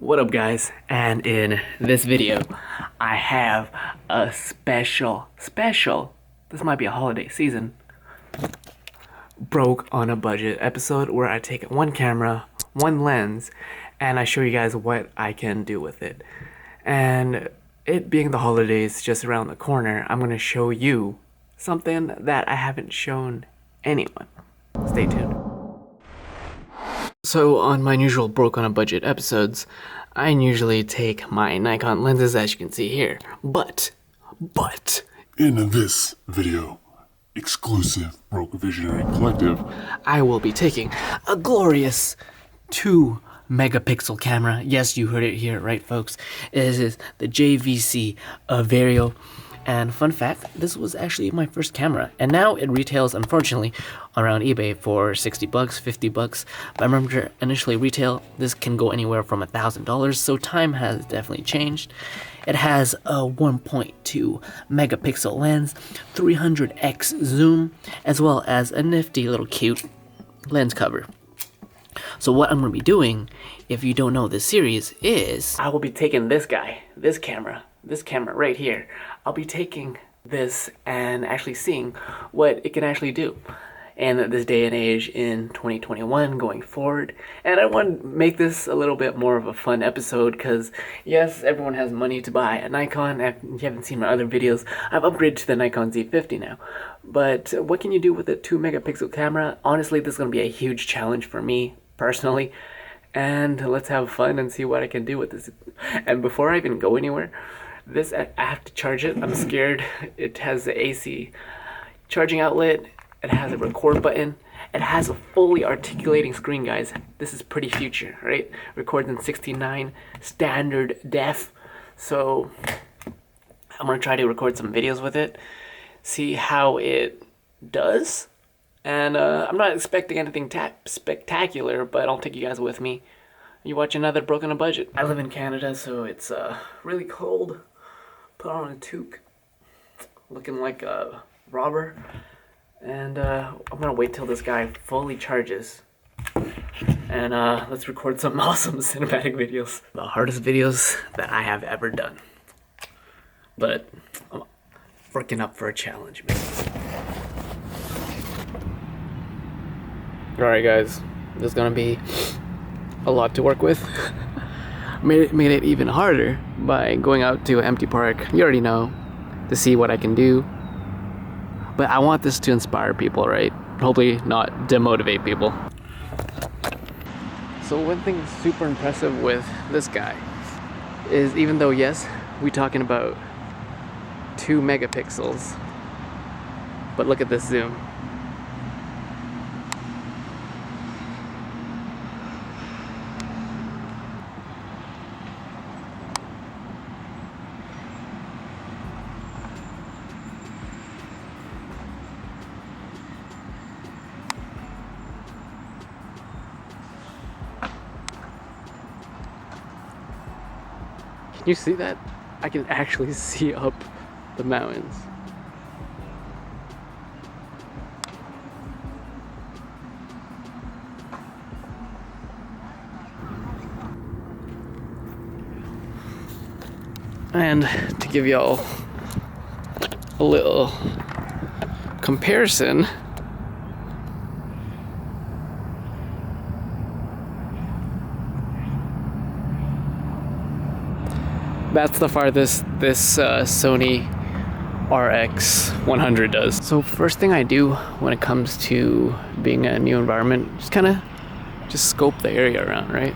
What up guys, and in this video I have a special, this might be a holiday season, broke on a budget episode where I take one camera, one lens, and I show you guys what I can do with it. And it being the holidays just around the corner, I'm going to show you something that I haven't shown anyone. Stay tuned. So on my usual broke on a budget episodes, I usually take my Nikon lenses, as you can see here, but in this video, exclusive Broke Visionary Collective, I will be taking a glorious 2 megapixel camera. Yes, you heard it here, right folks? This is the JVC Vario. And fun fact, this was actually my first camera, and now it retails, unfortunately, around eBay for 60 bucks, 50 bucks. But I remember initially retail, this can go anywhere from $1,000, so time has definitely changed. It has a 1.2 megapixel lens, 300x zoom, as well as a nifty little cute lens cover. So what I'm going to be doing, if you don't know this series, is I will be taking this camera right here. I'll be taking this and actually seeing what it can actually do in this day and age in 2021 going forward. And I want to make this a little bit more of a fun episode because yes, everyone has money to buy a Nikon. If you haven't seen my other videos, I've upgraded to the Nikon Z50 now. But what can you do with a 2 megapixel camera? Honestly, this is going to be a huge challenge for me personally. And let's have fun and see what I can do with this. And before I even go anywhere, this I have to charge it. I'm scared. It has the AC charging outlet. It has a record button. It has a fully articulating screen, guys. This is pretty future, right? Records in 69 standard def. So I'm gonna try to record some videos with it, see how it does. And I'm not expecting anything spectacular, but I'll take you guys with me. You watch another Broke on a Budget. I live in Canada, so it's really cold. Put on a toque, looking like a robber. And I'm gonna wait till this guy fully charges. And let's record some awesome cinematic videos. The hardest videos that I have ever done. But I'm working up for a challenge, man. Alright guys, there's gonna be a lot to work with. made it even harder by going out to an empty park, you already know, to see what I can do. But I want this to inspire people, right? Hopefully not demotivate people. So one thing super impressive with this guy is, even though yes, we're talking about 2 megapixels, but look at this zoom. Can you see that? I can actually see up the mountains. And to give y'all a little comparison, that's the farthest this Sony RX100 does. So first thing I do when it comes to being in a new environment, just scope the area around, right?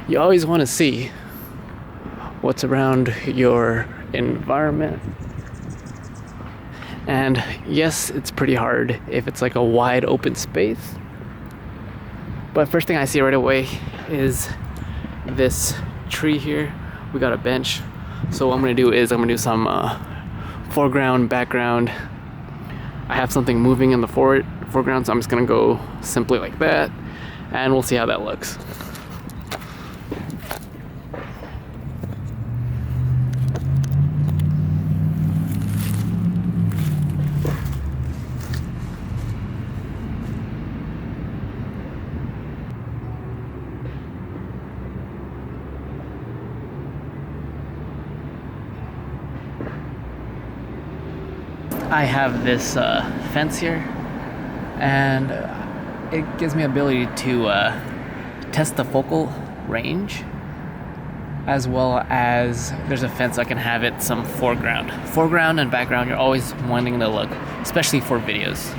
You always want to see what's around your environment. And yes, it's pretty hard if it's like a wide open space. But first thing I see right away is this tree here. We got a bench. So what I'm gonna do is I'm gonna do some foreground, background. I have something moving in the foreground, so I'm just gonna go simply like that, and we'll see how that looks. I have this fence here, and it gives me ability to test the focal range, as well as there's a fence I can have it some foreground. Foreground and background, you're always wanting to look, especially for videos.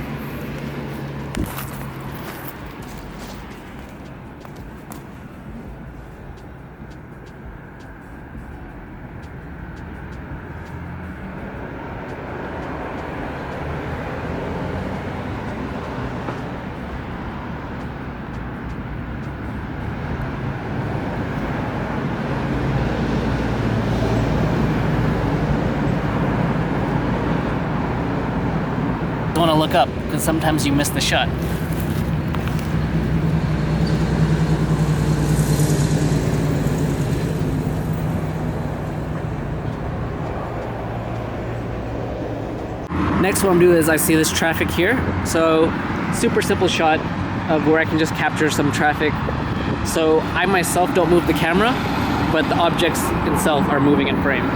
You want to look up because sometimes you miss the shot. Next, what I'm doing is I see this traffic here, so super simple shot of where I can just capture some traffic. So I myself don't move the camera, but the objects themselves are moving in frame.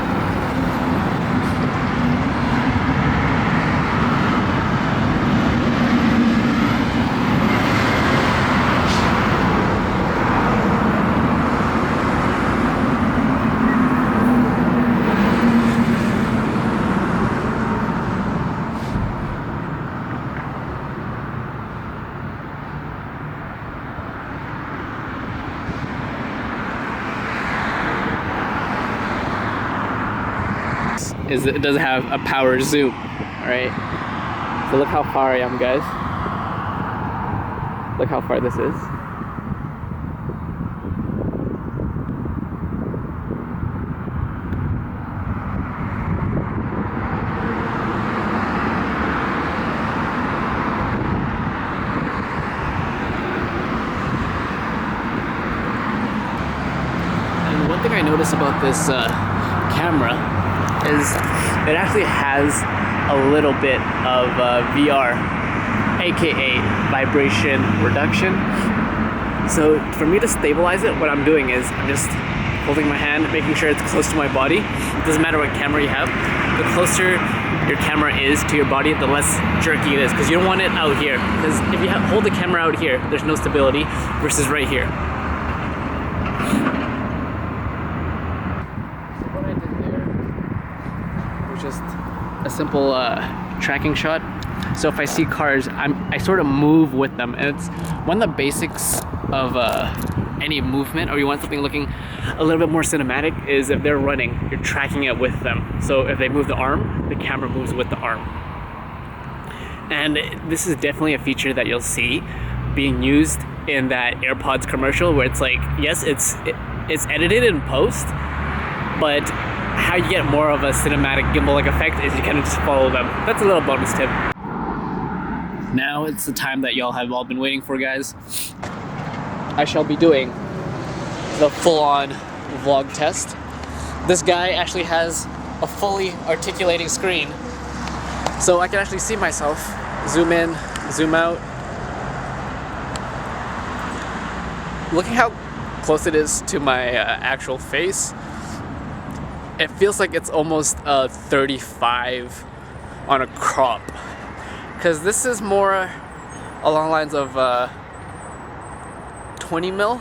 It doesn't have a power zoom. Alright, so look how far I am, guys. Look how far this is. And one thing I noticed about this camera is it actually has a little bit of VR, aka vibration reduction. So for me to stabilize it, what I'm doing is I'm just holding my hand, making sure it's close to my body. It doesn't matter what camera you have. The closer your camera is to your body, the less jerky it is, because you don't want it out here. Because if you hold the camera out here, there's no stability, versus right here. Just a simple tracking shot. So if I see cars, I sort of move with them, and it's one of the basics of any movement, or you want something looking a little bit more cinematic, is if they're running, you're tracking it with them. So if they move the arm, the camera moves with the arm. And this is definitely a feature that you'll see being used in that AirPods commercial, where it's like, yes, it's edited in post, but how you get more of a cinematic gimbal-like effect is you kind of just follow them. That's a little bonus tip. Now it's the time that y'all have all been waiting for, guys. I shall be doing the full-on vlog test. This guy actually has a fully articulating screen, so I can actually see myself. Zoom in, zoom out. Look at how close it is to my actual face. It feels like it's almost a 35 on a crop, because this is more along the lines of 20 mil.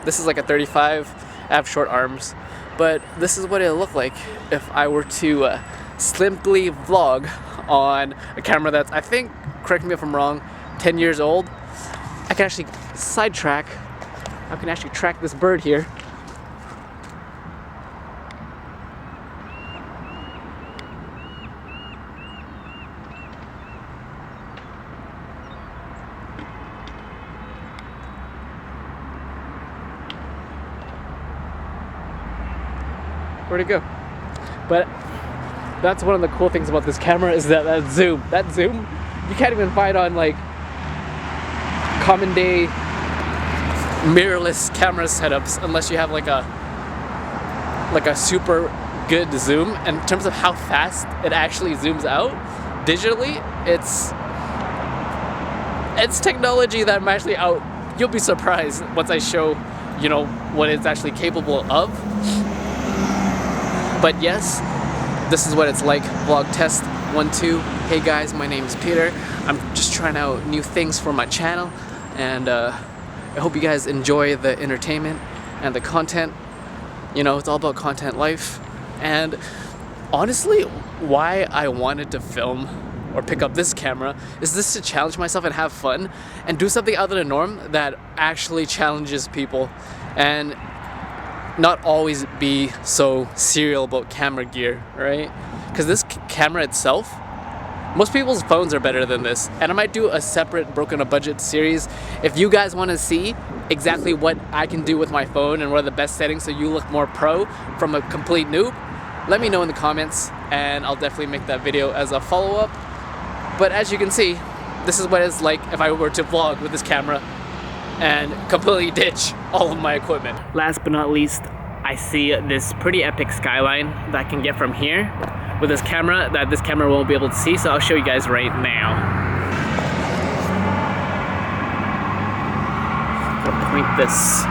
This is like a 35. I have short arms, but this is what it'll look like if I were to simply vlog on a camera that's, I think, correct me if I'm wrong, 10 years old. I can actually sidetrack. I can actually track this bird here. Where'd it go? But that's one of the cool things about this camera, is that zoom. That zoom, you can't even find on like common day mirrorless camera setups unless you have like a super good zoom. And in terms of how fast it actually zooms out digitally, it's technology that I'm actually out. You'll be surprised once I show, you know, what it's actually capable of. But yes, this is what it's like. Vlog test 1, 2. Hey guys, my name is Peter. I'm just trying out new things for my channel, and I hope you guys enjoy the entertainment and the content. You know, it's all about content life. And honestly, why I wanted to film or pick up this camera is this to challenge myself and have fun and do something out of the norm that actually challenges people, and not always be so serial about camera gear, right? Because this camera itself, most people's phones are better than this, and I might do a separate broken a budget series. If you guys want to see exactly what I can do with my phone and what are the best settings so you look more pro from a complete noob, let me know in the comments and I'll definitely make that video as a follow-up. But as you can see, this is what it's like if I were to vlog with this camera and completely ditch all of my equipment. Last but not least, I see this pretty epic skyline that I can get from here with this camera that this camera won't be able to see, so I'll show you guys right now. I'll point this.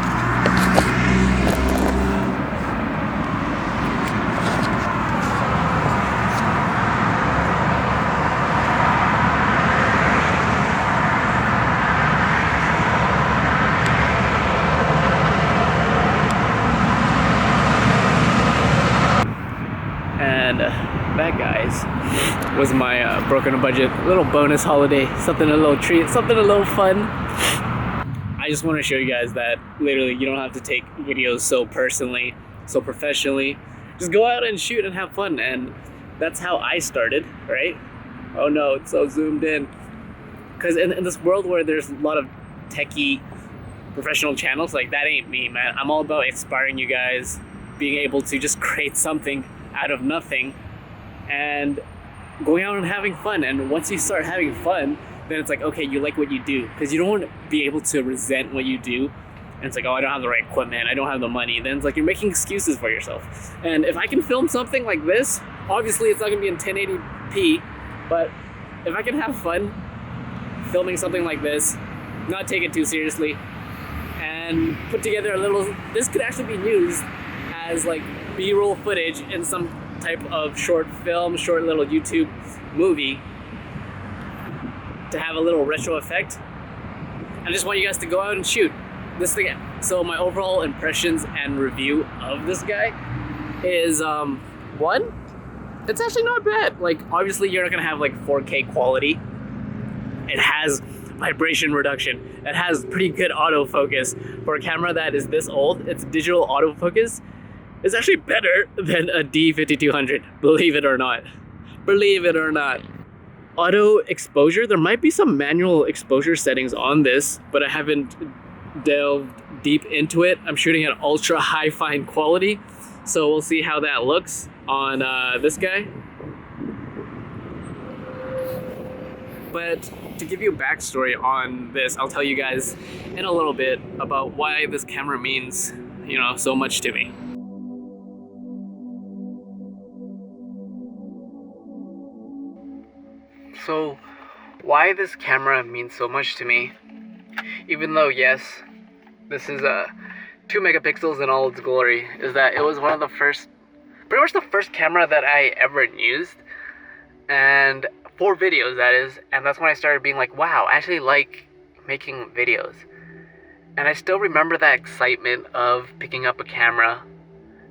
And that, guys, was my broken budget little bonus holiday. Something a little treat, something a little fun. I just want to show you guys that literally you don't have to take videos so personally, so professionally. Just go out and shoot and have fun, and that's how I started, right? Oh no, it's so zoomed in. Because in this world where there's a lot of techie professional channels, like, that ain't me, man. I'm all about inspiring you guys, being able to just create something out of nothing and going out and having fun. And once you start having fun, then it's like, okay, you like what you do, because you don't want to be able to resent what you do. And it's like, oh, I don't have the right equipment, I don't have the money. Then it's like you're making excuses for yourself. And if I can film something like this, obviously it's not gonna be in 1080p, but if I can have fun filming something like this, not take it too seriously, and put together a little, this could actually be used as like B-roll footage in some type of short film, short little YouTube movie, to have a little retro effect. I just want you guys to go out and shoot this thing. So my overall impressions and review of this guy is, one, it's actually not bad. Like, obviously you're not gonna have like 4K quality. It has vibration reduction. It has pretty good autofocus. For a camera that is this old, its digital autofocus is actually better than a D5200, believe it or not. Believe it or not. Auto exposure, there might be some manual exposure settings on this, but I haven't delved deep into it. I'm shooting at ultra high fine quality, so we'll see how that looks on this guy. But to give you a backstory on this, I'll tell you guys in a little bit about why this camera means, you know, so much to me. So, why this camera means so much to me, even though, yes, this is 2 megapixels in all its glory, is that it was one of the first, pretty much the first camera that I ever used, and for videos, that is. And that's when I started being like, wow, I actually like making videos. And I still remember that excitement of picking up a camera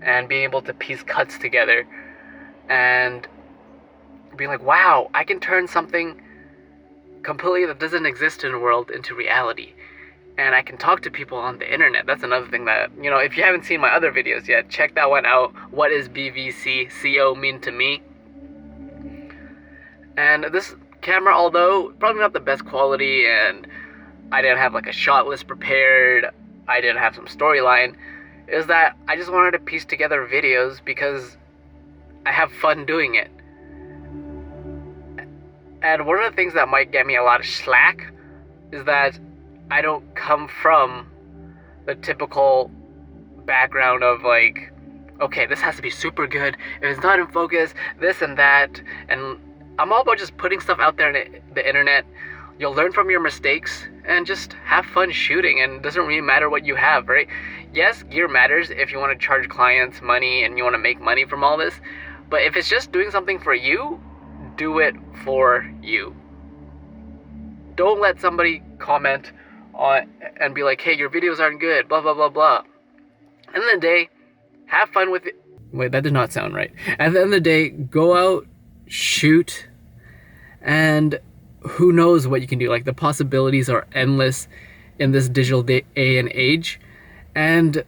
and being able to piece cuts together and being like, wow, I can turn something completely that doesn't exist in the world into reality. And I can talk to people on the internet. That's another thing that, you know, if you haven't seen my other videos yet, check that one out. What does BVC Co mean to me? And this camera, although probably not the best quality, and I didn't have like a shot list prepared, I didn't have some storyline, is that I just wanted to piece together videos because I have fun doing it. And one of the things that might get me a lot of slack is that I don't come from the typical background of like, okay, this has to be super good, if it's not in focus, this and that. And I'm all about just putting stuff out there on the internet. You'll learn from your mistakes and just have fun shooting, and it doesn't really matter what you have, right? Yes, gear matters if you want to charge clients money and you want to make money from all this, but if it's just doing something for you, do it for you. Don't let somebody comment on and be like, hey, your videos aren't good, blah, blah, blah, blah. At the end of the day, have fun with it. Wait, that did not sound right. At the end of the day, go out, shoot, and who knows what you can do. Like, the possibilities are endless in this digital day and age. And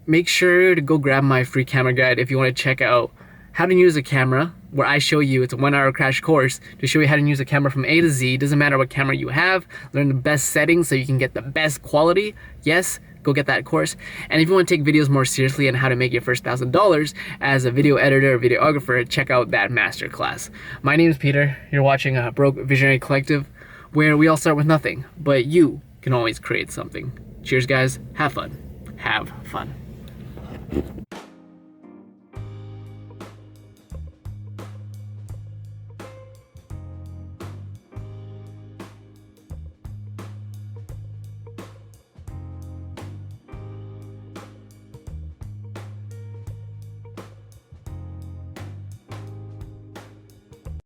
make sure to go grab my free camera guide if you want to check out how to use a camera, where I show you, it's a 1-hour crash course to show you how to use a camera from A to Z. Doesn't matter what camera you have, learn the best settings so you can get the best quality. Yes, go get that course. And if you want to take videos more seriously and how to make your first $1,000 as a video editor or videographer, check out that masterclass. My name is Peter. You're watching a Broke Visionary Collective, where we all start with nothing, but you can always create something. Cheers, guys. Have fun. Have fun.